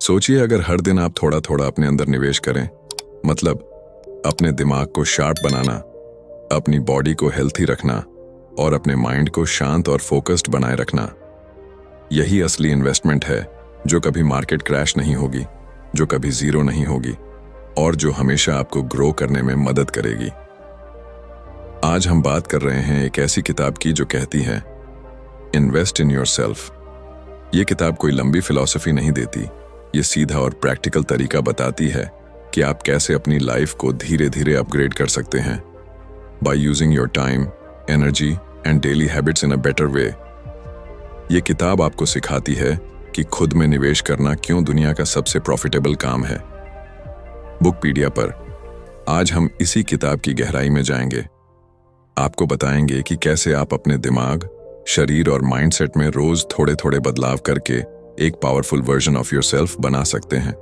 सोचिए अगर हर दिन आप थोड़ा थोड़ा अपने अंदर निवेश करें, मतलब अपने दिमाग को शार्प बनाना, अपनी बॉडी को हेल्थी रखना और अपने माइंड को शांत और फोकस्ड बनाए रखना। यही असली इन्वेस्टमेंट है जो कभी मार्केट क्रैश नहीं होगी, जो कभी जीरो नहीं होगी और जो हमेशा आपको ग्रो करने में मदद करेगी। आज हम बात कर रहे हैं एक ऐसी किताब की जो कहती है इन्वेस्ट इन योरसेल्फ। ये किताब कोई लंबी फिलॉसफी नहीं देती, ये सीधा और प्रैक्टिकल तरीका बताती है कि आप कैसे अपनी लाइफ को धीरे धीरे अपग्रेड कर सकते हैं by using your time, energy and daily habits in a better way. ये किताब आपको सिखाती है कि खुद में निवेश करना क्यों दुनिया का सबसे प्रॉफिटेबल काम है। बुकपीडिया पर आज हम इसी किताब की गहराई में जाएंगे। आपको बताएंगे कि कैसे आप अपने दिमाग, शरीर और माइंडसेट में रोज थोड़े थोड़े बदलाव करके एक पावरफुल वर्जन ऑफ योरसेल्फ बना सकते हैं।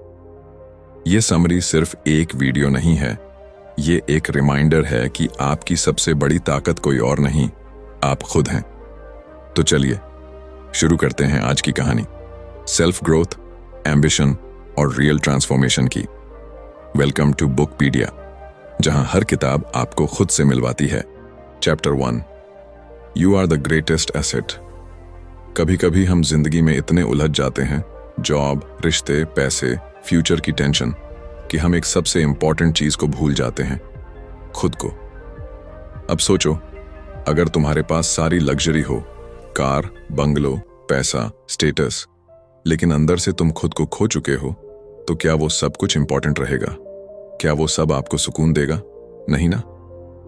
ये समरी सिर्फ एक वीडियो नहीं है, ये एक रिमाइंडर है कि आपकी सबसे बड़ी ताकत कोई और नहीं, आप खुद हैं। तो चलिए शुरू करते हैं आज की कहानी, सेल्फ ग्रोथ, एम्बिशन और रियल ट्रांसफॉर्मेशन की। वेलकम टू बुकपीडिया, जहां हर किताब आपको खुद से मिलवाती है। Chapter 1, you are the greatest asset. कभी कभी हम जिंदगी में इतने उलझ जाते हैं, जॉब, रिश्ते, पैसे, फ्यूचर की टेंशन, कि हम एक सबसे इंपॉर्टेंट चीज को भूल जाते हैं, खुद को। अब सोचो, अगर तुम्हारे पास सारी लग्जरी हो, कार, बंगलो, पैसा, स्टेटस, लेकिन अंदर से तुम खुद को खो चुके हो, तो क्या वो सब कुछ इंपॉर्टेंट रहेगा? क्या वो सब आपको सुकून देगा? नहीं ना।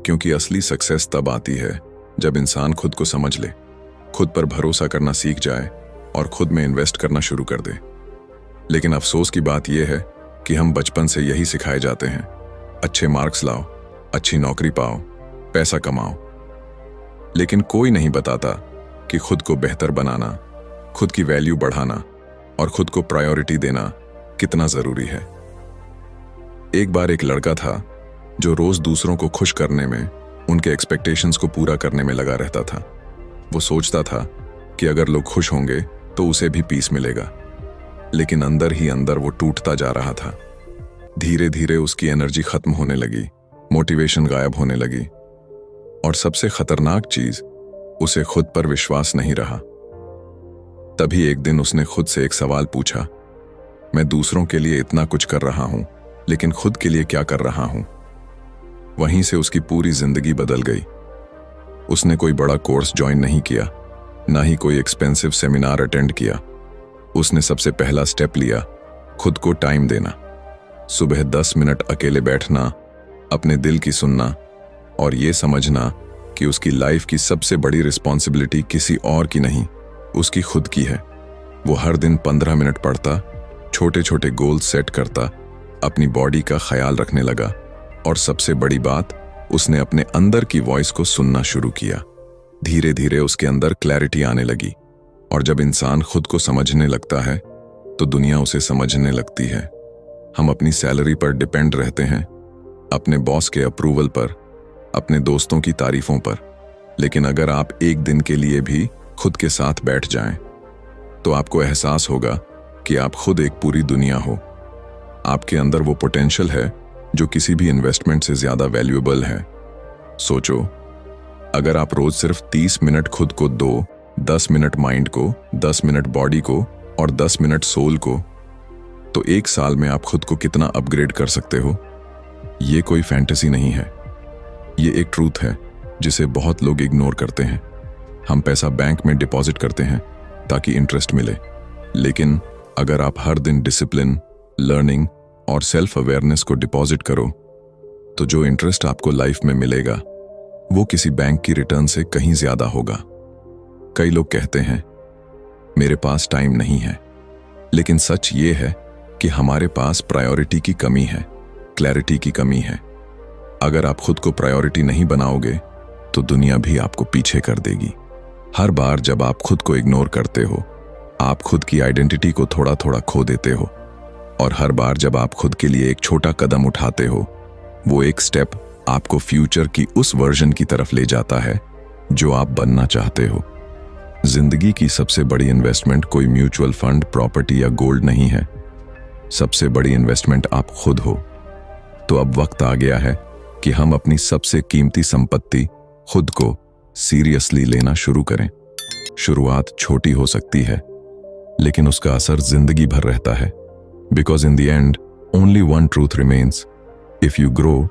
क्योंकि असली सक्सेस तब आती है जब इंसान खुद को समझ ले, खुद पर भरोसा करना सीख जाए और खुद में इन्वेस्ट करना शुरू कर दे। लेकिन अफसोस की बात यह है कि हम बचपन से यही सिखाए जाते हैं, अच्छे मार्क्स लाओ, अच्छी नौकरी पाओ, पैसा कमाओ। लेकिन कोई नहीं बताता कि खुद को बेहतर बनाना, खुद की वैल्यू बढ़ाना और खुद को प्रायोरिटी देना कितना जरूरी है। एक बार एक लड़का था जो रोज दूसरों को खुश करने में, उनके एक्सपेक्टेशंस को पूरा करने में लगा रहता था। वो सोचता था कि अगर लोग खुश होंगे तो उसे भी पीस मिलेगा, लेकिन अंदर ही अंदर वो टूटता जा रहा था। धीरे धीरे उसकी एनर्जी खत्म होने लगी, मोटिवेशन गायब होने लगी और सबसे खतरनाक चीज, उसे खुद पर विश्वास नहीं रहा। तभी एक दिन उसने खुद से एक सवाल पूछा, मैं दूसरों के लिए इतना कुछ कर रहा हूं, लेकिन खुद के लिए क्या कर रहा हूं? वहीं से उसकी पूरी जिंदगी बदल गई। उसने कोई बड़ा कोर्स ज्वाइन नहीं किया, ना ही कोई एक्सपेंसिव सेमिनार अटेंड किया। उसने सबसे पहला स्टेप लिया, खुद को टाइम देना। सुबह 10 मिनट अकेले बैठना, अपने दिल की सुनना और ये समझना कि उसकी लाइफ की सबसे बड़ी रिस्पॉन्सिबिलिटी किसी और की नहीं, उसकी खुद की है। वो हर दिन 15 मिनट पढ़ता, छोटे छोटे गोल्स सेट करता, अपनी बॉडी का ख्याल रखने लगा और सबसे बड़ी बात, उसने अपने अंदर की वॉइस को सुनना शुरू किया। धीरे धीरे उसके अंदर क्लैरिटी आने लगी और जब इंसान खुद को समझने लगता है तो दुनिया उसे समझने लगती है। हम अपनी सैलरी पर डिपेंड रहते हैं, अपने बॉस के अप्रूवल पर, अपने दोस्तों की तारीफों पर, लेकिन अगर आप एक दिन के लिए भी खुद के साथ बैठ जाएं, तो आपको एहसास होगा कि आप खुद एक पूरी दुनिया हो। आपके अंदर वो पोटेंशियल है जो किसी भी इन्वेस्टमेंट से ज्यादा वैल्यूएबल है। सोचो, अगर आप रोज सिर्फ 30 मिनट खुद को दो, 10 मिनट माइंड को, 10 मिनट बॉडी को और 10 मिनट सोल को, तो एक साल में आप खुद को कितना अपग्रेड कर सकते हो। ये कोई फैंटेसी नहीं है, ये एक ट्रूथ है जिसे बहुत लोग इग्नोर करते हैं। हम पैसा बैंक में डिपॉजिट करते हैं ताकि इंटरेस्ट मिले, लेकिन अगर आप हर दिन डिसिप्लिन, लर्निंग और सेल्फ अवेयरनेस को डिपॉजिट करो, तो जो इंटरेस्ट आपको लाइफ में मिलेगा वो किसी बैंक की रिटर्न से कहीं ज्यादा होगा। कई लोग कहते हैं मेरे पास टाइम नहीं है, लेकिन सच ये है कि हमारे पास प्रायोरिटी की कमी है, क्लैरिटी की कमी है। अगर आप खुद को प्रायोरिटी नहीं बनाओगे तो दुनिया भी आपको पीछे कर देगी। हर बार जब आप खुद को इग्नोर करते हो, आप खुद की आइडेंटिटी को थोड़ा थोड़ा खो देते हो और हर बार जब आप खुद के लिए एक छोटा कदम उठाते हो, वो एक स्टेप आपको फ्यूचर की उस वर्जन की तरफ ले जाता है जो आप बनना चाहते हो। जिंदगी की सबसे बड़ी इन्वेस्टमेंट कोई म्यूचुअल फंड, प्रॉपर्टी या गोल्ड नहीं है, सबसे बड़ी इन्वेस्टमेंट आप खुद हो। तो अब वक्त आ गया है कि हम अपनी सबसे कीमती संपत्ति खुद को सीरियसली लेना शुरू करें। शुरुआत छोटी हो सकती है, लेकिन उसका असर जिंदगी भर रहता है। Because in the end only one truth remains, if you grow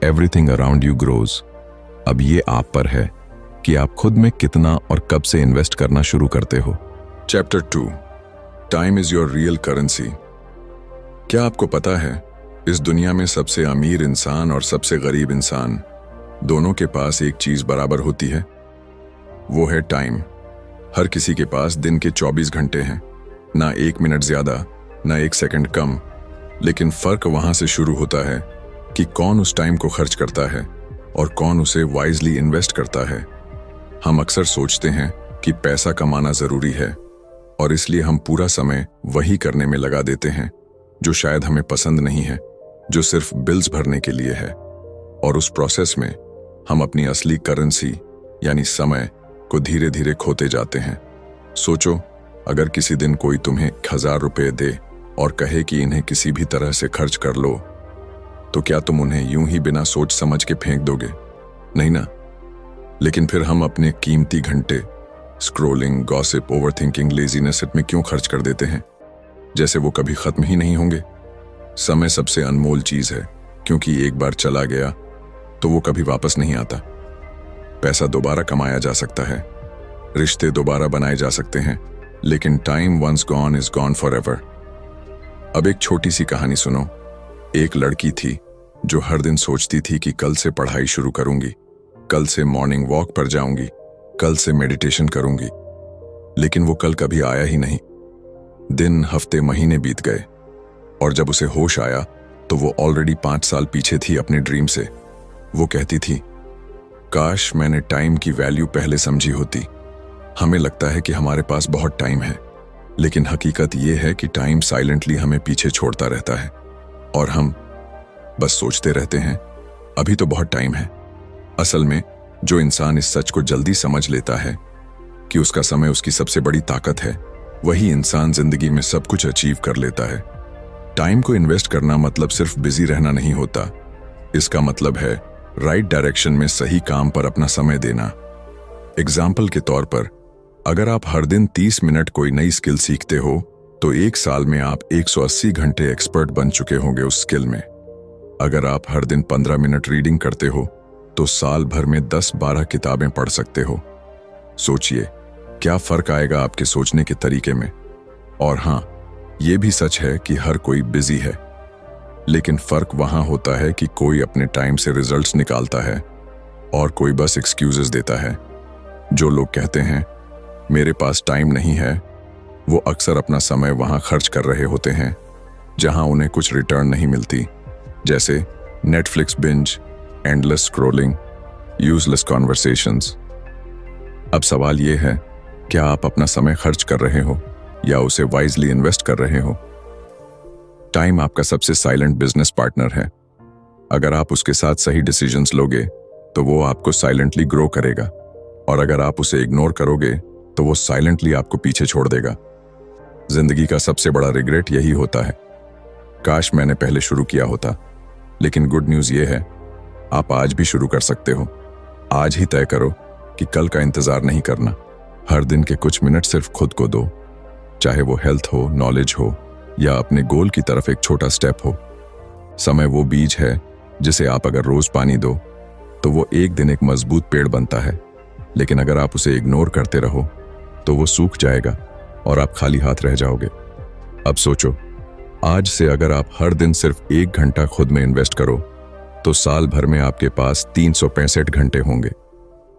everything around you grows. अब ये आप पर है कि आप खुद में कितना और कब से इन्वेस्ट करना शुरू करते हो। Chapter 2, time is your real currency. क्या आपको पता है, इस दुनिया में सबसे अमीर इंसान और सबसे गरीब इंसान दोनों के पास एक चीज बराबर होती है, वो है टाइम। हर किसी के पास दिन के 24 घंटे हैं, ना 1 मिनट ज्यादा ना 1 सेकंड कम। लेकिन फर्क वहां से शुरू होता है कि कौन उस टाइम को खर्च करता है और कौन उसे वाइजली इन्वेस्ट करता है। हम अक्सर सोचते हैं कि पैसा कमाना जरूरी है और इसलिए हम पूरा समय वही करने में लगा देते हैं जो शायद हमें पसंद नहीं है, जो सिर्फ बिल्स भरने के लिए है। और उस प्रोसेस में हम अपनी असली करेंसी यानी समय को धीरे धीरे खोते जाते हैं। सोचो, अगर किसी दिन कोई तुम्हें 1000 रुपये दे और कहे कि इन्हें किसी भी तरह से खर्च कर लो, तो क्या तुम उन्हें यूं ही बिना सोच समझ के फेंक दोगे? नहीं ना। लेकिन फिर हम अपने कीमती घंटे स्क्रोलिंग, गॉसिप, ओवरथिंकिंग, लेजीनेस में क्यों खर्च कर देते हैं, जैसे वो कभी खत्म ही नहीं होंगे। समय सबसे अनमोल चीज है, क्योंकि एक बार चला गया तो वो कभी वापस नहीं आता। पैसा दोबारा कमाया जा सकता है, रिश्ते दोबारा बनाए जा सकते हैं, लेकिन time once gone is gone forever. अब एक छोटी सी कहानी सुनो। एक लड़की थी जो हर दिन सोचती थी कि कल से पढ़ाई शुरू करूंगी, कल से मॉर्निंग वॉक पर जाऊंगी, कल से मेडिटेशन करूंगी। लेकिन वो कल कभी आया ही नहीं। दिन, हफ्ते, महीने बीत गए और जब उसे होश आया तो वो ऑलरेडी 5 साल पीछे थी अपने ड्रीम से। वो कहती थी, काश मैंने टाइम की वैल्यू पहले समझी होती। हमें लगता है कि हमारे पास बहुत टाइम है, लेकिन हकीकत ये है कि टाइम साइलेंटली हमें पीछे छोड़ता रहता है और हम बस सोचते रहते हैं अभी तो बहुत टाइम है। असल में जो इंसान इस सच को जल्दी समझ लेता है कि उसका समय उसकी सबसे बड़ी ताकत है, वही इंसान जिंदगी में सब कुछ अचीव कर लेता है। टाइम को इन्वेस्ट करना मतलब सिर्फ बिजी रहना नहीं होता। इसका मतलब है राइट डायरेक्शन में सही काम पर अपना समय देना। एग्जाम्पल के तौर पर, अगर आप हर दिन 30 मिनट कोई नई स्किल सीखते हो तो 1 साल में आप 180 घंटे एक्सपर्ट बन चुके होंगे उस स्किल में। अगर आप हर दिन 15 मिनट रीडिंग करते हो तो साल भर में 10-12 किताबें पढ़ सकते हो। सोचिए क्या फर्क आएगा आपके सोचने के तरीके में। और हाँ, ये भी सच है कि हर कोई बिजी है, लेकिन फर्क वहां होता है कि कोई अपने टाइम से रिजल्ट्स निकालता है और कोई बस एक्सक्यूजेस देता है। जो लोग कहते हैं मेरे पास टाइम नहीं है, वो अक्सर अपना समय वहां खर्च कर रहे होते हैं जहां उन्हें कुछ रिटर्न नहीं मिलती, जैसे Netflix binge, endless scrolling, useless conversations. अब सवाल ये है, क्या आप अपना समय खर्च कर रहे हो या उसे वाइजली इन्वेस्ट कर रहे हो? टाइम आपका सबसे साइलेंट बिजनेस पार्टनर है। अगर आप उसके साथ सही डिसीजंस लोगे तो वो आपको साइलेंटली ग्रो करेगा, और अगर आप उसे इग्नोर करोगे तो वो साइलेंटली आपको पीछे छोड़ देगा। जिंदगी का सबसे बड़ा रिग्रेट यही होता है, काश मैंने पहले शुरू किया होता। लेकिन गुड न्यूज ये है, आप आज भी शुरू कर सकते हो। आज ही तय करो कि कल का इंतजार नहीं करना। हर दिन के कुछ मिनट सिर्फ खुद को दो, चाहे वो हेल्थ हो, नॉलेज हो या अपने गोल की तरफ एक छोटा स्टेप हो। समय वो बीज है जिसे आप अगर रोज पानी दो तो वो एक दिन एक मजबूत पेड़ बनता है, लेकिन अगर आप उसे इग्नोर करते रहो तो वो सूख जाएगा और आप खाली हाथ रह जाओगे। अब सोचो, आज से अगर आप हर दिन सिर्फ 1 घंटा खुद में इन्वेस्ट करो तो साल भर में आपके पास 365 घंटे होंगे।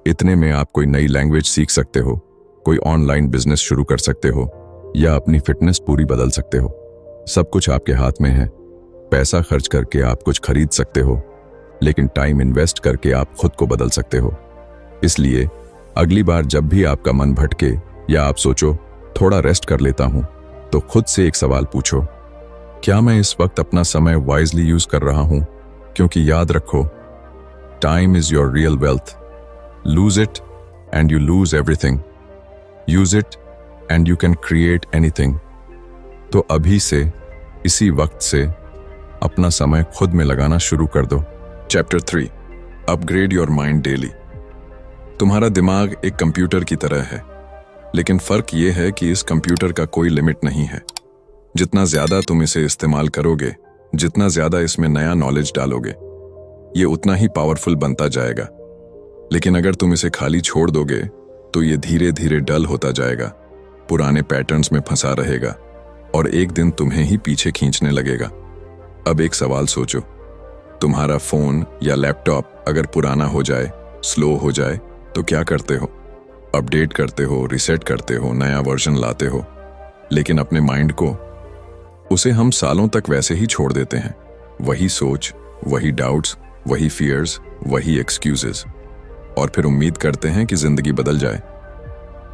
इतने में आप कोई नई लैंग्वेज सीख सकते हो, कोई ऑनलाइन बिजनेस शुरू कर सकते हो या अपनी फिटनेस पूरी बदल सकते हो। सब कुछ आपके हाथ में है। पैसा खर्च करके आप कुछ खरीद सकते हो, लेकिन टाइम इन्वेस्ट करके आप खुद को बदल सकते हो। इसलिए अगली बार जब भी आपका मन भटके या आप सोचो थोड़ा रेस्ट कर लेता हूं, तो खुद से एक सवाल पूछो, क्या मैं इस वक्त अपना समय वाइजली यूज कर रहा हूं? क्योंकि याद रखो, time is your real wealth. Lose it and you lose everything. Use it and you can create anything. तो अभी से इसी वक्त से अपना समय खुद में लगाना शुरू कर दो। Chapter 3, upgrade your mind daily. तुम्हारा दिमाग एक कंप्यूटर की तरह है, लेकिन फर्क यह है कि इस कंप्यूटर का कोई लिमिट नहीं है। जितना ज्यादा तुम इसे इस्तेमाल करोगे, जितना ज्यादा इसमें नया नॉलेज डालोगे, ये उतना ही पावरफुल बनता जाएगा। लेकिन अगर तुम इसे खाली छोड़ दोगे तो ये धीरे धीरे डल होता जाएगा, पुराने पैटर्न्स में फंसा रहेगा और एक दिन तुम्हें ही पीछे खींचने लगेगा। अब एक सवाल सोचो, तुम्हारा फोन या लैपटॉप अगर पुराना हो जाए, स्लो हो जाए, तो क्या करते हो? अपडेट करते हो, रिसेट करते हो, नया वर्जन लाते हो। लेकिन अपने माइंड को, उसे हम सालों तक वैसे ही छोड़ देते हैं। वही सोच, वही डाउट्स, वही फियर्स, वही एक्सक्यूजेस, और फिर उम्मीद करते हैं कि जिंदगी बदल जाए।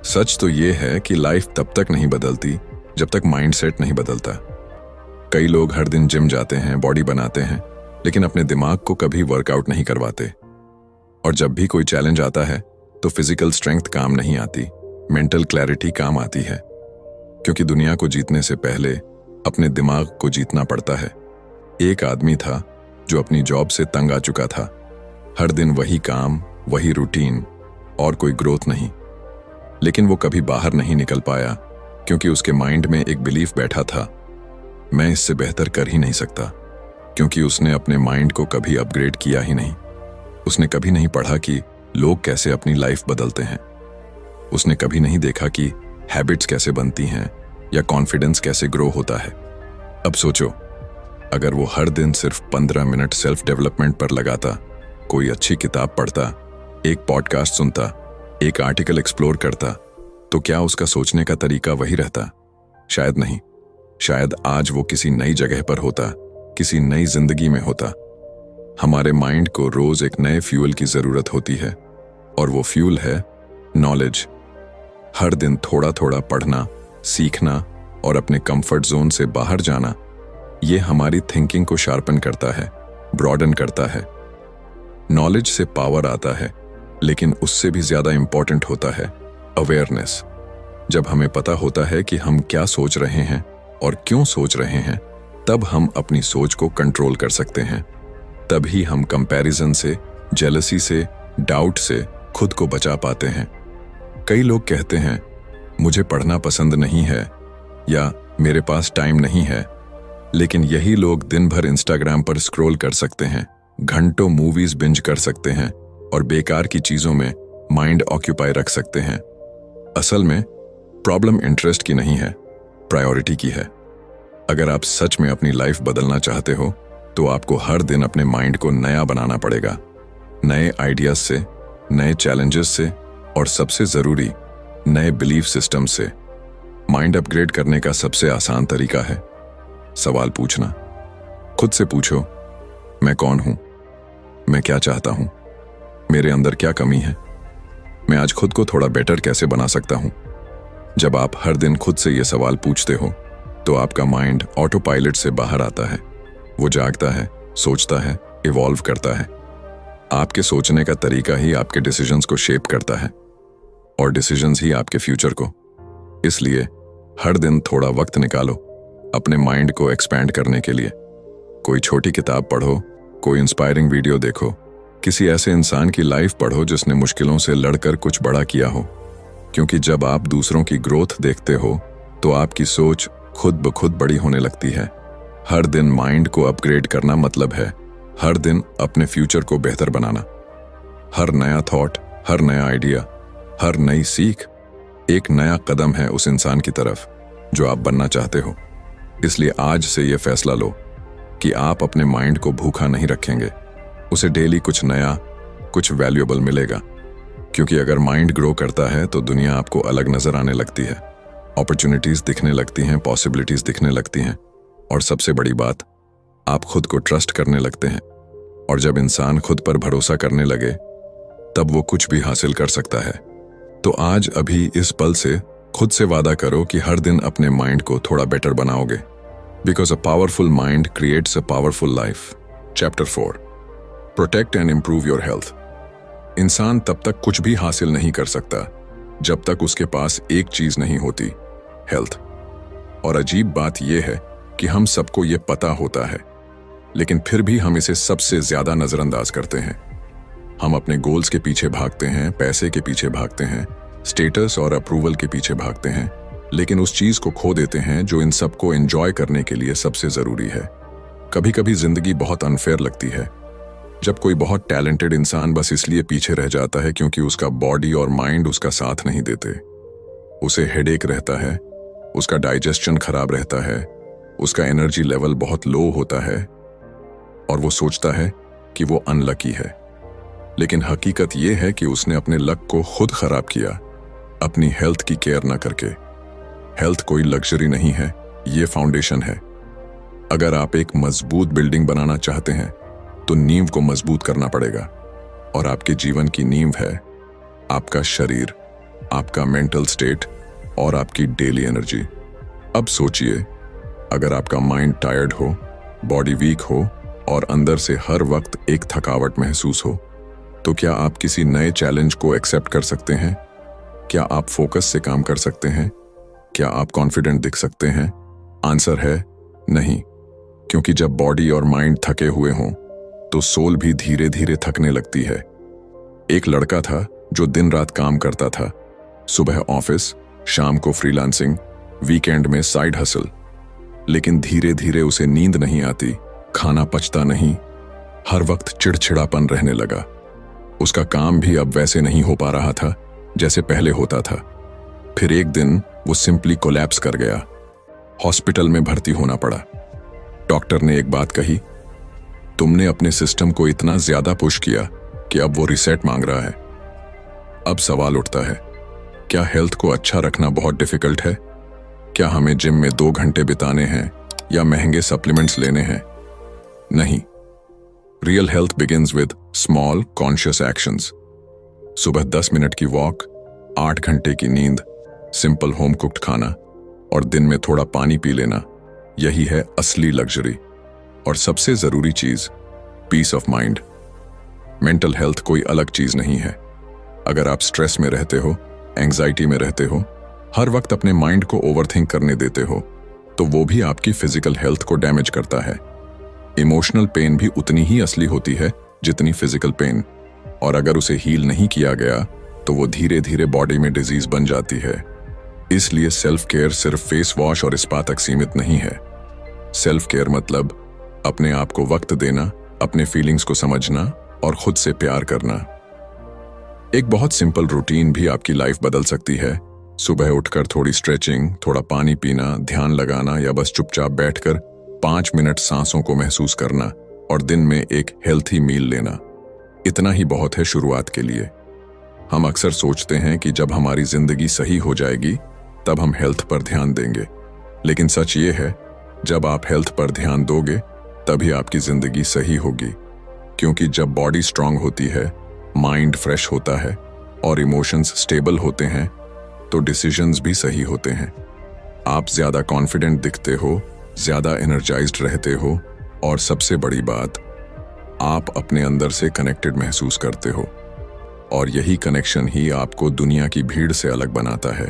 सच तो ये है कि लाइफ तब तक नहीं बदलती जब तक माइंडसेट नहीं बदलता। कई लोग हर दिन जिम जाते हैं, बॉडी बनाते हैं, लेकिन अपने दिमाग को कभी वर्कआउट नहीं करवाते। और जब भी कोई चैलेंज आता है तो फिजिकल स्ट्रेंथ काम नहीं आती, मेंटल क्लैरिटी काम आती है। क्योंकि दुनिया को जीतने से पहले अपने दिमाग को जीतना पड़ता है। एक आदमी था जो अपनी जॉब से तंग आ चुका था। हर दिन वही काम, वही रूटीन, और कोई ग्रोथ नहीं। लेकिन वो कभी बाहर नहीं निकल पाया क्योंकि उसके माइंड में एक बिलीफ बैठा था, मैं इससे बेहतर कर ही नहीं सकता। क्योंकि उसने अपने माइंड को कभी अपग्रेड किया ही नहीं। उसने कभी नहीं पढ़ा कि लोग कैसे अपनी लाइफ बदलते हैं। उसने कभी नहीं देखा कि हैबिट्स कैसे बनती हैं या कॉन्फिडेंस कैसे ग्रो होता है। अब सोचो, अगर वो हर दिन सिर्फ 15 मिनट सेल्फ डेवलपमेंट पर लगाता, कोई अच्छी किताब पढ़ता, एक पॉडकास्ट सुनता, एक आर्टिकल एक्सप्लोर करता, तो क्या उसका सोचने का तरीका वही रहता? शायद नहीं। शायद आज वो किसी नई जगह पर होता, किसी नई जिंदगी में होता। हमारे माइंड को रोज एक नए फ्यूल की जरूरत होती है, और वो फ्यूल है नॉलेज। हर दिन थोड़ा थोड़ा पढ़ना, सीखना और अपने कंफर्ट जोन से बाहर जाना, ये हमारी थिंकिंग को शार्पन करता है, ब्रॉडन करता है। नॉलेज से पावर आता है, लेकिन उससे भी ज्यादा इंपॉर्टेंट होता है अवेयरनेस। जब हमें पता होता है कि हम क्या सोच रहे हैं और क्यों सोच रहे हैं, तब हम अपनी सोच को कंट्रोल कर सकते हैं। तभी हम कंपैरिजन से, जेलसी से, डाउट से खुद को बचा पाते हैं। कई लोग कहते हैं, मुझे पढ़ना पसंद नहीं है या मेरे पास टाइम नहीं है। लेकिन यही लोग दिन भर इंस्टाग्राम पर स्क्रॉल कर सकते हैं, घंटों मूवीज बिंज कर सकते हैं और बेकार की चीजों में माइंड ऑक्यूपाई रख सकते हैं। असल में प्रॉब्लम इंटरेस्ट की नहीं है, प्रायोरिटी की है। अगर आप सच में अपनी लाइफ बदलना चाहते हो तो आपको हर दिन अपने माइंड को नया बनाना पड़ेगा, नए आइडियाज से, नए चैलेंजेस से, और सबसे जरूरी नए बिलीफ सिस्टम से। माइंड अपग्रेड करने का सबसे आसान तरीका है सवाल पूछना। खुद से पूछो, मैं कौन हूं? मैं क्या चाहता हूं? मेरे अंदर क्या कमी है? मैं आज खुद को थोड़ा बेटर कैसे बना सकता हूं? जब आप हर दिन खुद से ये सवाल पूछते हो तो आपका माइंड ऑटो पायलट से बाहर आता है। वो जागता है, सोचता है, इवॉल्व करता है। आपके सोचने का तरीका ही आपके डिसीजंस को शेप करता है, और डिसीजंस ही आपके फ्यूचर को। इसलिए हर दिन थोड़ा वक्त निकालो अपने माइंड को एक्सपैंड करने के लिए। कोई छोटी किताब पढ़ो, कोई इंस्पायरिंग वीडियो देखो, किसी ऐसे इंसान की लाइफ पढ़ो जिसने मुश्किलों से लड़कर कुछ बड़ा किया हो। क्योंकि जब आप दूसरों की ग्रोथ देखते हो तो आपकी सोच खुद ब खुद बड़ी होने लगती है। हर दिन माइंड को अपग्रेड करना मतलब है हर दिन अपने फ्यूचर को बेहतर बनाना। हर नया थॉट, हर नया आइडिया, हर नई सीख एक नया कदम है उस इंसान की तरफ जो आप बनना चाहते हो। इसलिए आज से ये फैसला लो कि आप अपने माइंड को भूखा नहीं रखेंगे। उसे डेली कुछ नया, कुछ वैल्यूएबल मिलेगा। क्योंकि अगर माइंड ग्रो करता है तो दुनिया आपको अलग नजर आने लगती है, अपॉर्चुनिटीज दिखने लगती हैं, पॉसिबिलिटीज दिखने लगती हैं, और सबसे बड़ी बात, आप खुद को ट्रस्ट करने लगते हैं। और जब इंसान खुद पर भरोसा करने लगे तब वो कुछ भी हासिल कर सकता है। तो आज अभी इस पल से खुद से वादा करो कि हर दिन अपने माइंड को थोड़ा बेटर बनाओगे। Because a powerful mind creates a powerful life. Chapter 4, protect and improve your health. इंसान तब तक कुछ भी हासिल नहीं कर सकता जब तक उसके पास एक चीज नहीं होती, हेल्थ। और अजीब बात यह है कि हम सबको ये पता होता है, लेकिन फिर भी हम इसे सबसे ज्यादा नजरअंदाज करते हैं। हम अपने गोल्स के पीछे भागते हैं, पैसे के पीछे भागते हैं, स्टेटस और अप्रूवल के पीछे भागते हैं, लेकिन उस चीज को खो देते हैं जो इन सबको एंजॉय करने के लिए सबसे जरूरी है। कभी कभी जिंदगी बहुत अनफेयर लगती है, जब कोई बहुत टैलेंटेड इंसान बस इसलिए पीछे रह जाता है क्योंकि उसका बॉडी और माइंड उसका साथ नहीं देते। उसे हेडेक रहता है, उसका डाइजेशन खराब रहता है, उसका एनर्जी लेवल बहुत लो होता है और वो सोचता है कि वो अनलकी है। लेकिन हकीकत ये है कि उसने अपने लक को खुद खराब किया, अपनी हेल्थ की केयर ना करके। हेल्थ कोई लग्जरी नहीं है, ये फाउंडेशन है। अगर आप एक मजबूत बिल्डिंग बनाना चाहते हैं तो नींव को मजबूत करना पड़ेगा, और आपके जीवन की नींव है आपका शरीर, आपका मेंटल स्टेट और आपकी डेली एनर्जी। अब सोचिए, अगर आपका माइंड टायर्ड हो, बॉडी वीक हो और अंदर से हर वक्त एक थकावट महसूस हो, तो क्या आप किसी नए चैलेंज को एक्सेप्ट कर सकते हैं? क्या आप फोकस से काम कर सकते हैं? क्या आप कॉन्फिडेंट दिख सकते हैं? आंसर है नहीं, क्योंकि जब बॉडी और माइंड थके हुए हों तो सोल भी धीरे धीरे थकने लगती है। एक लड़का था जो दिन रात काम करता था, सुबह ऑफिस, शाम को फ्रीलांसिंग, वीकेंड में साइड हसल। लेकिन धीरे धीरे उसे नींद नहीं आती, खाना पचता नहीं, हर वक्त चिड़चिड़ापन रहने लगा। उसका काम भी अब वैसे नहीं हो पा रहा था जैसे पहले होता था। फिर एक दिन वो सिंपली कोलैप्स कर गया। हॉस्पिटल में भर्ती होना पड़ा। डॉक्टर ने एक बात कही, तुमने अपने सिस्टम को इतना ज्यादा पुश किया कि अब वो रिसेट मांग रहा है। अब सवाल उठता है, क्या हेल्थ को अच्छा रखना बहुत डिफिकल्ट है? क्या हमें जिम में 2 घंटे बिताने हैं या महंगे सप्लीमेंट्स लेने हैं? नहीं। Real health begins with small conscious actions. सुबह 10 मिनट की वॉक, 8 घंटे की नींद, सिंपल होम कुक्ड खाना और दिन में थोड़ा पानी पी लेना, यही है असली लग्जरी। और सबसे जरूरी चीज, peace of mind. Mental health कोई अलग चीज नहीं है। अगर आप स्ट्रेस में रहते हो, एंजाइटी में रहते हो, हर वक्त अपने माइंड को ओवरथिंक करने देते हो, तो वो भी आपकी फिजिकल हेल्थ को डैमेज करता है। इमोशनल पेन भी उतनी ही असली होती है जितनी फिजिकल पेन, और अगर उसे हील नहीं किया गया तो वो धीरे धीरे बॉडी में डिजीज बन जाती है। इसलिए सेल्फ केयर सिर्फ फेस वॉश और स्पा तक सीमित नहीं है। सेल्फ केयर मतलब अपने आप को वक्त देना, अपने फीलिंग्स को समझना और खुद से प्यार करना। एक बहुत सिंपल रूटीन भी आपकी लाइफ बदल सकती है। सुबह उठकर थोड़ी स्ट्रेचिंग, थोड़ा पानी पीना, ध्यान लगाना या बस चुपचाप बैठकर 5 मिनट सांसों को महसूस करना और दिन में एक हेल्थी मील लेना, इतना ही बहुत है शुरुआत के लिए। हम अक्सर सोचते हैं कि जब हमारी जिंदगी सही हो जाएगी तब हम हेल्थ पर ध्यान देंगे, लेकिन सच ये है, जब आप हेल्थ पर ध्यान दोगे तभी आपकी जिंदगी सही होगी। क्योंकि जब बॉडी स्ट्रांग होती है, माइंड फ्रेश होता है और इमोशंस स्टेबल होते हैं तो डिसीजंस भी सही होते हैं। आप ज्यादा कॉन्फिडेंट दिखते हो, ज्यादा एनर्जाइज्ड रहते हो और सबसे बड़ी बात, आप अपने अंदर से कनेक्टेड महसूस करते हो। और यही कनेक्शन ही आपको दुनिया की भीड़ से अलग बनाता है।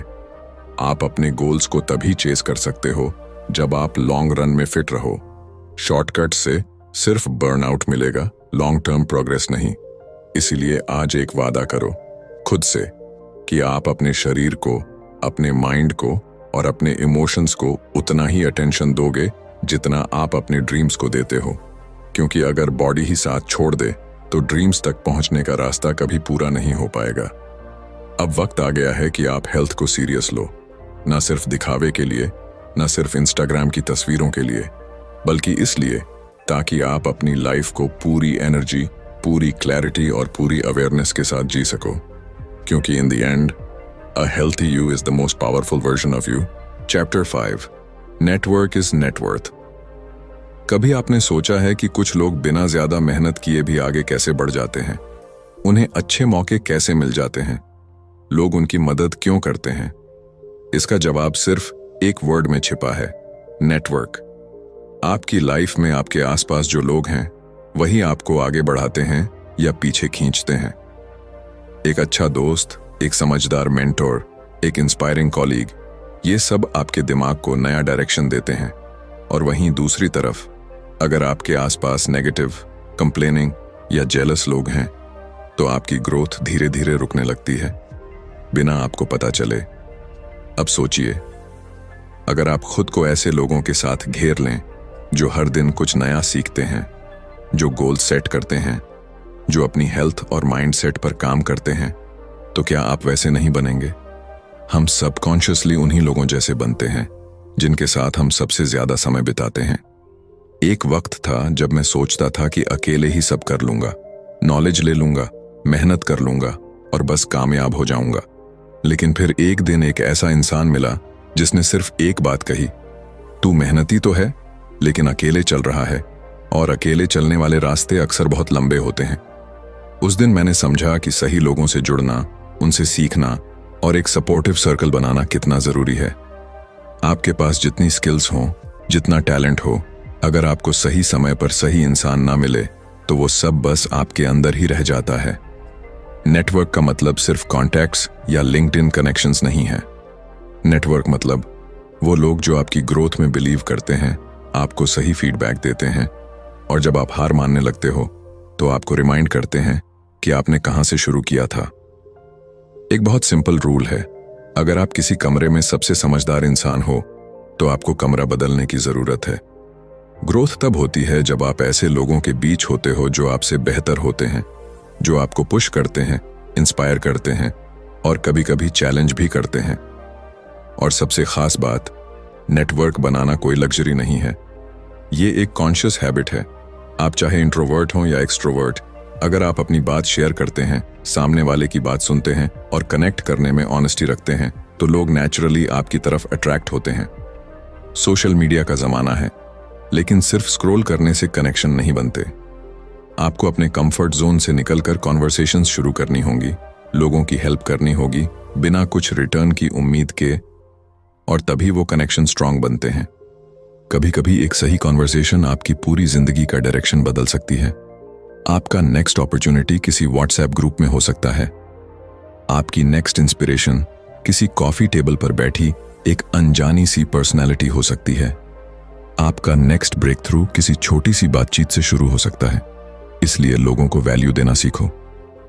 आप अपने गोल्स को तभी चेस कर सकते हो जब आप लॉन्ग रन में फिट रहो। शॉर्टकट से सिर्फ बर्नआउट मिलेगा, लॉन्ग टर्म प्रोग्रेस नहीं। इसीलिए आज एक वादा करो खुद से कि आप अपने शरीर को, अपने माइंड को और अपने इमोशंस को उतना ही अटेंशन दोगे जितना आप अपने ड्रीम्स को देते हो। क्योंकि अगर बॉडी ही साथ छोड़ दे तो ड्रीम्स तक पहुंचने का रास्ता कभी पूरा नहीं हो पाएगा। अब वक्त आ गया है कि आप हेल्थ को सीरियस लो, ना सिर्फ दिखावे के लिए, ना सिर्फ इंस्टाग्राम की तस्वीरों के लिए, बल्कि इसलिए ताकि आप अपनी लाइफ को पूरी एनर्जी, पूरी क्लैरिटी और पूरी अवेयरनेस के साथ जी सको। क्योंकि in the end, a healthy you is the most powerful version of you. Chapter 5, network is net worth. कभी आपने सोचा है कि कुछ लोग बिना ज्यादा मेहनत किए भी आगे कैसे बढ़ जाते हैं? उन्हें अच्छे मौके कैसे मिल जाते हैं? लोग उनकी मदद क्यों करते हैं? इसका जवाब सिर्फ एक वर्ड में छिपा है, नेटवर्क। आपकी लाइफ में आपके आसपास जो लोग हैं वही आपको आगे बढ़ाते हैं या पीछे खींचते हैं। एक अच्छा दोस्त, एक समझदार मेंटोर, एक इंस्पायरिंग कॉलीग, ये सब आपके दिमाग को नया डायरेक्शन देते हैं। और वहीं दूसरी तरफ अगर आपके आसपास नेगेटिव, कंप्लेनिंग या जेलस लोग हैं तो आपकी ग्रोथ धीरे धीरे रुकने लगती है बिना आपको पता चले। अब सोचिए, अगर आप खुद को ऐसे लोगों के साथ घेर लें जो हर दिन कुछ नया सीखते हैं, जो गोल सेट करते हैं, जो अपनी हेल्थ और माइंडसेट पर काम करते हैं, तो क्या आप वैसे नहीं बनेंगे? हम सबकॉन्शियसली उन्हीं लोगों जैसे बनते हैं जिनके साथ हम सबसे ज्यादा समय बिताते हैं। एक वक्त था जब मैं सोचता था कि अकेले ही सब कर लूंगा, नॉलेज ले लूंगा, मेहनत कर लूंगा और बस कामयाब हो जाऊंगा। लेकिन फिर एक दिन एक ऐसा इंसान मिला जिसने सिर्फ एक बात कही, तू मेहनती तो है लेकिन अकेले चल रहा है, और अकेले चलने वाले रास्ते अक्सर बहुत लंबे होते हैं। उस दिन मैंने समझा कि सही लोगों से जुड़ना, उनसे सीखना और एक सपोर्टिव सर्कल बनाना कितना जरूरी है। आपके पास जितनी स्किल्स हों, जितना टैलेंट हो, अगर आपको सही समय पर सही इंसान ना मिले तो वो सब बस आपके अंदर ही रह जाता है। नेटवर्क का मतलब सिर्फ कॉन्टैक्ट्स या लिंक्डइन कनेक्शंस नहीं है। नेटवर्क मतलब वो लोग जो आपकी ग्रोथ में बिलीव करते हैं, आपको सही फीडबैक देते हैं और जब आप हार मानने लगते हो तो आपको रिमाइंड करते हैं कि आपने कहां से शुरू किया था। एक बहुत सिंपल रूल है, अगर आप किसी कमरे में सबसे समझदार इंसान हो तो आपको कमरा बदलने की जरूरत है। ग्रोथ तब होती है जब आप ऐसे लोगों के बीच होते हो जो आपसे बेहतर होते हैं, जो आपको पुश करते हैं, इंस्पायर करते हैं और कभी कभी चैलेंज भी करते हैं। और सबसे खास बात, नेटवर्क बनाना कोई लग्जरी नहीं है, ये एक कॉन्शियस हैबिट है। आप चाहे इंट्रोवर्ट हों या एक्सट्रोवर्ट, अगर आप अपनी बात शेयर करते हैं, सामने वाले की बात सुनते हैं और कनेक्ट करने में ऑनेस्टी रखते हैं तो लोग नेचुरली आपकी तरफ अट्रैक्ट होते हैं। सोशल मीडिया का जमाना है, लेकिन सिर्फ स्क्रॉल करने से कनेक्शन नहीं बनते। आपको अपने कंफर्ट जोन से निकलकर कॉन्वर्सेशंस शुरू करनी होंगी, लोगों की हेल्प करनी होगी बिना कुछ रिटर्न की उम्मीद के, और तभी वो कनेक्शन स्ट्रांग बनते हैं। कभी कभी एक सही कॉन्वर्सेशन आपकी पूरी जिंदगी का डायरेक्शन बदल सकती है। आपका नेक्स्ट अपॉर्चुनिटी किसी व्हाट्सएप ग्रुप में हो सकता है, आपकी नेक्स्ट इंस्पिरेशन किसी कॉफी टेबल पर बैठी एक अनजानी सी पर्सनैलिटी हो सकती है, आपका नेक्स्ट ब्रेक थ्रू किसी छोटी सी बातचीत से शुरू हो सकता है। इसलिए लोगों को वैल्यू देना सीखो,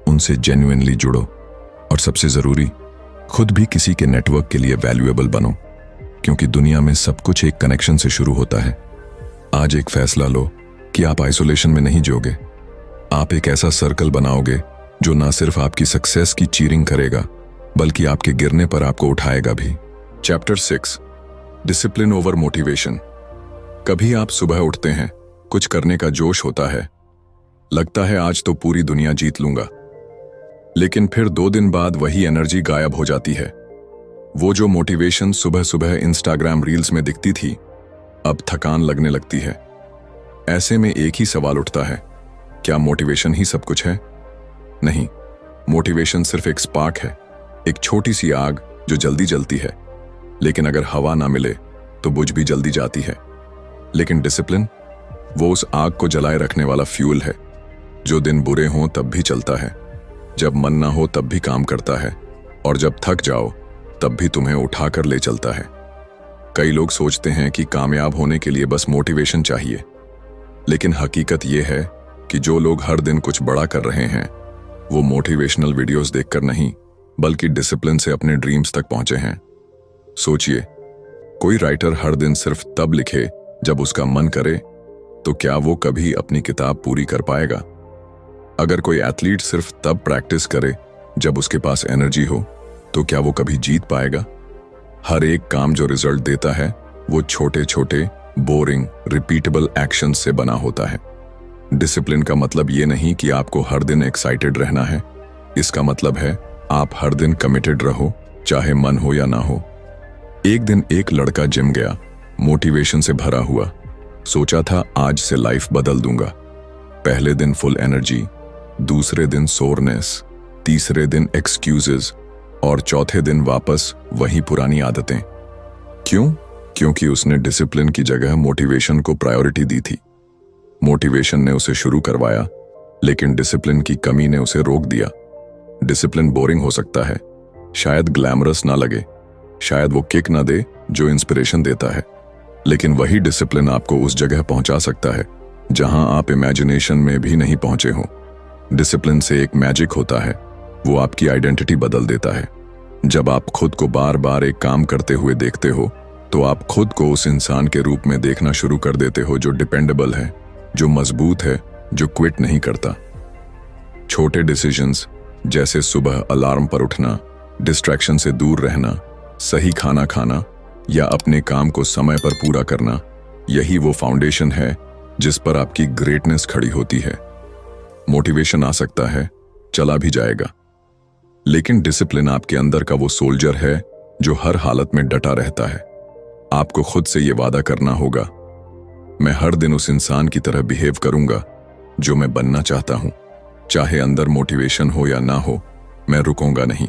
उनसे जेन्युइनली जुड़ो और सबसे जरूरी, खुद भी किसी के नेटवर्क के लिए वैल्यूएबल बनो, क्योंकि दुनिया में सब कुछ एक कनेक्शन से शुरू होता है। आज एक फैसला लो कि आप आइसोलेशन में नहीं जियोगे, आप एक ऐसा सर्कल बनाओगे जो ना सिर्फ आपकी सक्सेस की चीरिंग करेगा बल्कि आपके गिरने पर आपको उठाएगा भी। Chapter 6, discipline over motivation. कभी आप सुबह उठते हैं, कुछ करने का जोश होता है, लगता है आज तो पूरी दुनिया जीत लूंगा, लेकिन फिर 2 दिन बाद वही एनर्जी गायब हो जाती है। वो जो मोटिवेशन सुबह सुबह इंस्टाग्राम रील्स में दिखती थी, अब थकान लगने लगती है। ऐसे में एक ही सवाल उठता है, क्या मोटिवेशन ही सब कुछ है? नहीं, मोटिवेशन सिर्फ एक स्पार्क है, एक छोटी सी आग जो जल्दी जलती है, लेकिन अगर हवा ना मिले तो बुझ भी जल्दी जाती है। लेकिन डिसिप्लिन, वो उस आग को जलाए रखने वाला फ्यूल है, जो दिन बुरे हों तब भी चलता है, जब मन ना हो तब भी काम करता है, और जब थक जाओ तब भी तुम्हें उठाकर ले चलता है। कई लोग सोचते हैं कि कामयाब होने के लिए बस मोटिवेशन चाहिए, लेकिन हकीकत यह है कि जो लोग हर दिन कुछ बड़ा कर रहे हैं वो मोटिवेशनल वीडियोस देखकर नहीं बल्कि डिसिप्लिन से अपने ड्रीम्स तक पहुंचे हैं। सोचिए, कोई राइटर हर दिन सिर्फ तब लिखे जब उसका मन करे, तो क्या वो कभी अपनी किताब पूरी कर पाएगा? अगर कोई एथलीट सिर्फ तब प्रैक्टिस करे जब उसके पास एनर्जी हो, तो क्या वो कभी जीत पाएगा? हर एक काम जो रिजल्ट देता है वो छोटे छोटे बोरिंग रिपीटेबल एक्शंस से बना होता है। डिसिप्लिन का मतलब ये नहीं कि आपको हर दिन एक्साइटेड रहना है, इसका मतलब है आप हर दिन कमिटेड रहो, चाहे मन हो या ना हो। एक दिन एक लड़का जिम गया, मोटिवेशन से भरा हुआ, सोचा था आज से लाइफ बदल दूंगा। पहले दिन फुल एनर्जी, दूसरे दिन सोरनेस, तीसरे दिन एक्सक्यूजेस और चौथे दिन वापस वही पुरानी आदतें। क्यों? क्योंकि उसने डिसिप्लिन की जगह मोटिवेशन को प्रायोरिटी दी थी। मोटिवेशन ने उसे शुरू करवाया, लेकिन डिसिप्लिन की कमी ने उसे रोक दिया। डिसिप्लिन बोरिंग हो सकता है, शायद ग्लैमरस ना लगे, शायद वो किक ना दे जो इंस्पिरेशन देता है, लेकिन वही डिसिप्लिन आपको उस जगह पहुंचा सकता है जहां आप इमेजिनेशन में भी नहीं पहुंचे हो। डिसिप्लिन से एक मैजिक होता है, वो आपकी आइडेंटिटी बदल देता है। जब आप खुद को बार बार एक काम करते हुए देखते हो तो आप खुद को उस इंसान के रूप में देखना शुरू कर देते हो जो डिपेंडेबल है, जो मजबूत है, जो क्विट नहीं करता। छोटे डिसीजंस जैसे सुबह अलार्म पर उठना, डिस्ट्रैक्शन से दूर रहना, सही खाना खाना या अपने काम को समय पर पूरा करना, यही वो फाउंडेशन है जिस पर आपकी ग्रेटनेस खड़ी होती है। मोटिवेशन आ सकता है, चला भी जाएगा, लेकिन डिसिप्लिन आपके अंदर का वो सोल्जर है जो हर हालत में डटा रहता है। आपको खुद से ये वादा करना होगा, मैं हर दिन उस इंसान की तरह बिहेव करूंगा जो मैं बनना चाहता हूं। चाहे अंदर मोटिवेशन हो या ना हो, मैं रुकूंगा नहीं।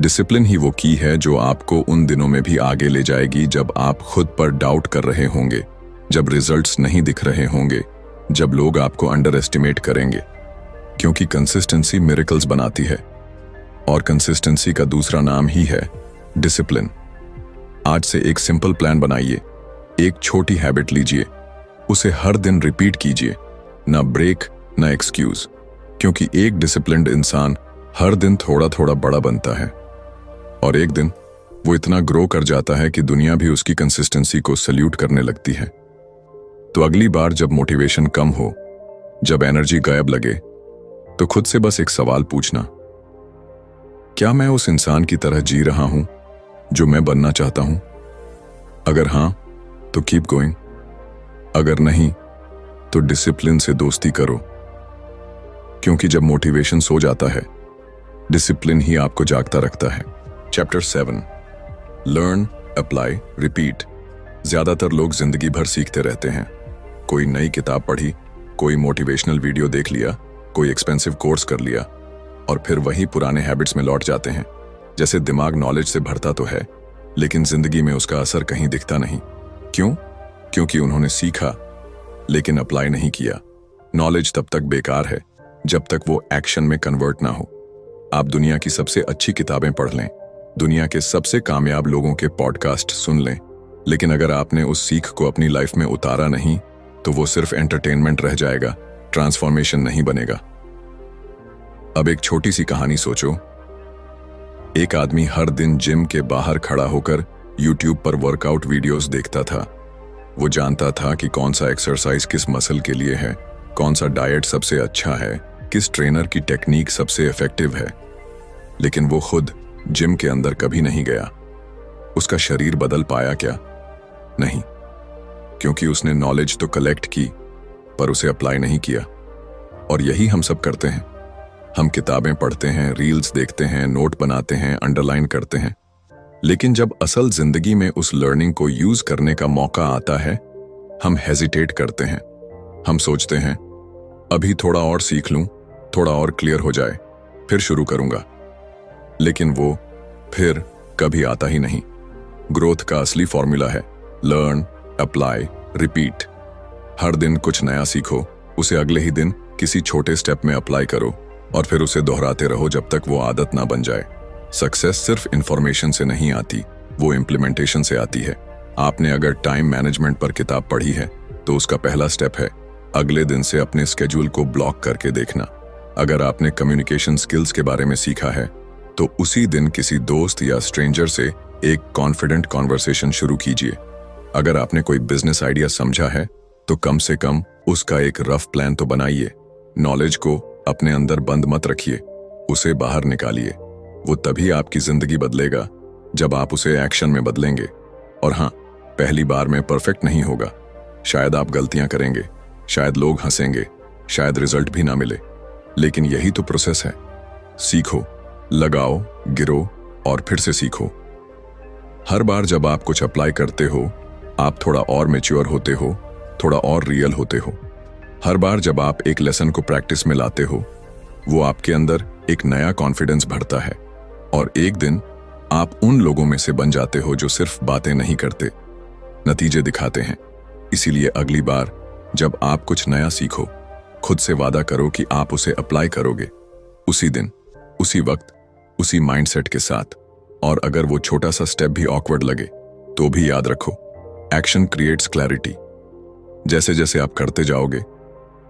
डिसिप्लिन ही वो की है जो आपको उन दिनों में भी आगे ले जाएगी जब आप खुद पर डाउट कर रहे होंगे, जब रिजल्ट्स नहीं दिख रहे होंगे, जब लोग आपको अंडर एस्टिमेट करेंगे। क्योंकि कंसिस्टेंसी मिरेकल्स बनाती है, और कंसिस्टेंसी का दूसरा नाम ही है डिसिप्लिन। आज से एक सिंपल प्लान बनाइए, एक छोटी हैबिट लीजिए, उसे हर दिन रिपीट कीजिए, ना ब्रेक ना एक्सक्यूज। क्योंकि एक डिसिप्लिन्ड इंसान हर दिन थोड़ा थोड़ा बड़ा बनता है, और एक दिन वो इतना ग्रो कर जाता है कि दुनिया भी उसकी कंसिस्टेंसी को सल्यूट करने लगती है। तो अगली बार जब मोटिवेशन कम हो, जब एनर्जी गायब लगे, तो खुद से बस एक सवाल पूछना, क्या मैं उस इंसान की तरह जी रहा हूं जो मैं बनना चाहता हूं? अगर हां, तो कीप गोइंग। अगर नहीं, तो डिसिप्लिन से दोस्ती करो। क्योंकि जब मोटिवेशन सो जाता है, डिसिप्लिन ही आपको जागता रखता है। Chapter 7, learn, apply, repeat. ज्यादातर लोग जिंदगी भर सीखते रहते हैं। कोई नई किताब पढ़ी, कोई मोटिवेशनल वीडियो देख लिया, कोई एक्सपेंसिव कोर्स कर लिया, और फिर वही पुराने हैबिट्स में लौट जाते हैं। जैसे दिमाग नॉलेज से भरता तो है, लेकिन जिंदगी में उसका असर कहीं दिखता नहीं। क्यों? क्योंकि उन्होंने सीखा लेकिन अप्लाई नहीं किया। नॉलेज तब तक बेकार है जब तक वो एक्शन में कन्वर्ट ना हो। आप दुनिया की सबसे अच्छी किताबें पढ़ लें, दुनिया के सबसे कामयाब लोगों के पॉडकास्ट सुन लें, लेकिन अगर आपने उस सीख को अपनी लाइफ में उतारा नहीं, तो वो सिर्फ एंटरटेनमेंट रह जाएगा, ट्रांसफॉर्मेशन नहीं बनेगा। अब एक छोटी सी कहानी सोचो। एक आदमी हर दिन जिम के बाहर खड़ा होकर यूट्यूब पर वर्कआउट वीडियोस देखता था। वो जानता था कि कौन सा एक्सरसाइज किस मसल के लिए है, कौन सा डाइट सबसे अच्छा है, किस ट्रेनर की टेक्निक सबसे इफेक्टिव है। लेकिन वो खुद जिम के अंदर कभी नहीं गया। उसका शरीर बदल पाया क्या? नहीं, क्योंकि उसने नॉलेज तो कलेक्ट की पर उसे अप्लाई नहीं किया। और यही हम सब करते हैं। हम किताबें पढ़ते हैं, रील्स देखते हैं, नोट बनाते हैं, अंडरलाइन करते हैं, लेकिन जब असल जिंदगी में उस लर्निंग को यूज करने का मौका आता है, हम हेजिटेट करते हैं। हम सोचते हैं अभी थोड़ा और सीख लूं, थोड़ा और क्लियर हो जाए, फिर शुरू करूंगा। लेकिन वो फिर कभी आता ही नहीं। ग्रोथ का असली फॉर्मूला है लर्न, अप्लाई, रिपीट। हर दिन कुछ नया सीखो, उसे अगले ही दिन किसी छोटे स्टेप में अप्लाई करो, और फिर उसे दोहराते रहो जब तक वो आदत ना बन जाए। सक्सेस सिर्फ इंफॉर्मेशन से नहीं आती, वो इम्प्लीमेंटेशन से आती है। आपने अगर टाइम मैनेजमेंट पर किताब पढ़ी है, तो उसका पहला स्टेप है अगले दिन से अपने स्केड्यूल को ब्लॉक करके देखना। अगर आपने कम्युनिकेशन स्किल्स के बारे में सीखा है, तो उसी दिन किसी दोस्त या स्ट्रेंजर से एक कॉन्फिडेंट कॉन्वर्सेशन शुरू कीजिए। अगर आपने कोई बिजनेस आइडिया समझा है, तो कम से कम उसका एक रफ प्लान तो बनाइए। नॉलेज को अपने अंदर बंद मत रखिए, उसे बाहर निकालिए। वो तभी आपकी जिंदगी बदलेगा जब आप उसे एक्शन में बदलेंगे। और हाँ, पहली बार में परफेक्ट नहीं होगा। शायद आप गलतियां करेंगे, शायद लोग हंसेंगे, शायद रिजल्ट भी ना मिले, लेकिन यही तो प्रोसेस है। सीखो, लगाओ, गिरो और फिर से सीखो। हर बार जब आप कुछ अप्लाई करते हो, आप थोड़ा और मैच्योर होते हो, थोड़ा और रियल होते हो। हर बार जब आप एक लेसन को प्रैक्टिस में लाते हो, वो आपके अंदर एक नया कॉन्फिडेंस भरता है, और एक दिन आप उन लोगों में से बन जाते हो जो सिर्फ बातें नहीं करते, नतीजे दिखाते हैं। इसीलिए अगली बार जब आप कुछ नया सीखो, खुद से वादा करो कि आप उसे अप्लाई करोगे, उसी दिन, उसी वक्त, उसी माइंडसेट के साथ। और अगर वो छोटा सा स्टेप भी ऑकवर्ड लगे, तो भी याद रखो, एक्शन क्रिएट्स क्लैरिटी। जैसे जैसे आप करते जाओगे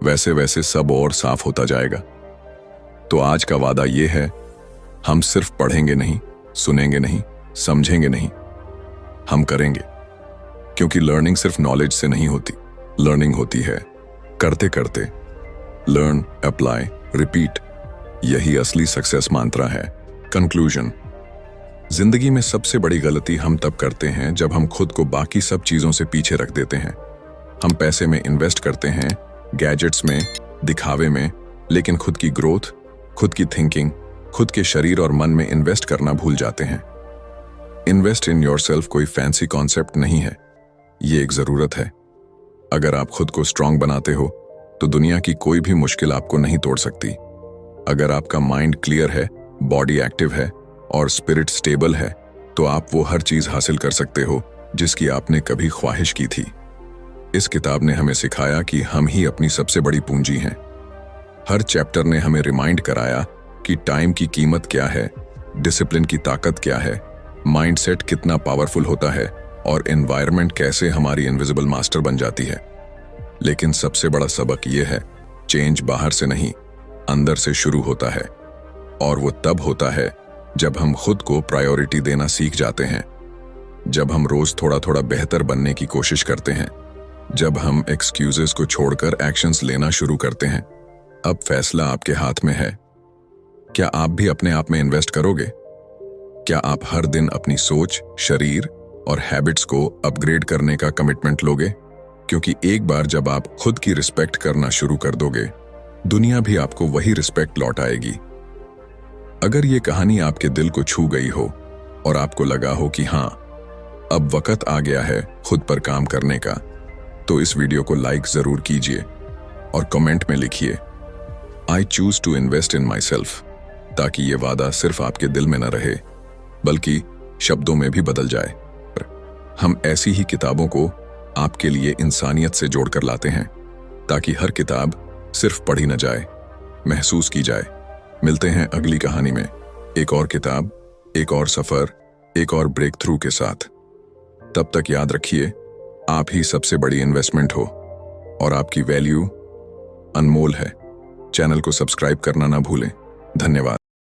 वैसे वैसे सब और साफ होता जाएगा। तो आज का वादा यह है, हम सिर्फ पढ़ेंगे नहीं, सुनेंगे नहीं, समझेंगे नहीं, हम करेंगे। क्योंकि लर्निंग सिर्फ नॉलेज से नहीं होती, लर्निंग होती है करते करते। लर्न, अप्लाई, रिपीट, यही असली सक्सेस मंत्र है। कंक्लूजन, जिंदगी में सबसे बड़ी गलती हम तब करते हैं जब हम खुद को बाकी सब चीजों से पीछे रख देते हैं। हम पैसे में इन्वेस्ट करते हैं, गैजेट्स में, दिखावे में, लेकिन खुद की ग्रोथ, खुद की थिंकिंग, खुद के शरीर और मन में इन्वेस्ट करना भूल जाते हैं। इन्वेस्ट इन योरसेल्फ कोई फैंसी कॉन्सेप्ट नहीं है, ये एक जरूरत है। अगर आप खुद को स्ट्रांग बनाते हो तो दुनिया की कोई भी मुश्किल आपको नहीं तोड़ सकती। अगर आपका माइंड क्लियर है, बॉडी एक्टिव है और स्पिरिट स्टेबल है तो आप वो हर चीज हासिल कर सकते हो जिसकी आपने कभी ख्वाहिश की थी। इस किताब ने हमें सिखाया कि हम ही अपनी सबसे बड़ी पूंजी हैं। हर चैप्टर ने हमें रिमाइंड कराया कि टाइम की कीमत क्या है, डिसिप्लिन की ताकत क्या है, माइंडसेट कितना पावरफुल होता है और एनवायरनमेंट कैसे हमारी इनविजिबल मास्टर बन जाती है। लेकिन सबसे बड़ा सबक यह है, चेंज बाहर से नहीं, अंदर से शुरू होता है। और वो तब होता है जब हम खुद को प्रायोरिटी देना सीख जाते हैं, जब हम रोज थोड़ा थोड़ा बेहतर बनने की कोशिश करते हैं, जब हम एक्सक्यूजेस को छोड़कर एक्शंस लेना शुरू करते हैं। अब फैसला आपके हाथ में है। क्या आप भी अपने आप में इन्वेस्ट करोगे? क्या आप हर दिन अपनी सोच, शरीर और हैबिट्स को अपग्रेड करने का कमिटमेंट लोगे? क्योंकि एक बार जब आप खुद की रिस्पेक्ट करना शुरू कर दोगे, दुनिया भी आपको वही रिस्पेक्ट लौट आएगी। अगर ये कहानी आपके दिल को छू गई हो और आपको लगा हो कि हाँ, अब वक्त आ गया है खुद पर काम करने का, तो इस वीडियो को लाइक जरूर कीजिए और कमेंट में लिखिए, I choose to invest in myself, ताकि ये वादा सिर्फ आपके दिल में न रहे बल्कि शब्दों में भी बदल जाए। हम ऐसी ही किताबों को आपके लिए इंसानियत से जोड़कर लाते हैं, ताकि हर किताब सिर्फ पढ़ी न जाए, महसूस की जाए। मिलते हैं अगली कहानी में, एक और किताब, एक और सफर, एक और ब्रेक थ्रू के साथ। तब तक याद रखिए, आप ही सबसे बड़ी इन्वेस्टमेंट हो और आपकी वैल्यू अनमोल है। चैनल को सब्सक्राइब करना ना भूलें। धन्यवाद।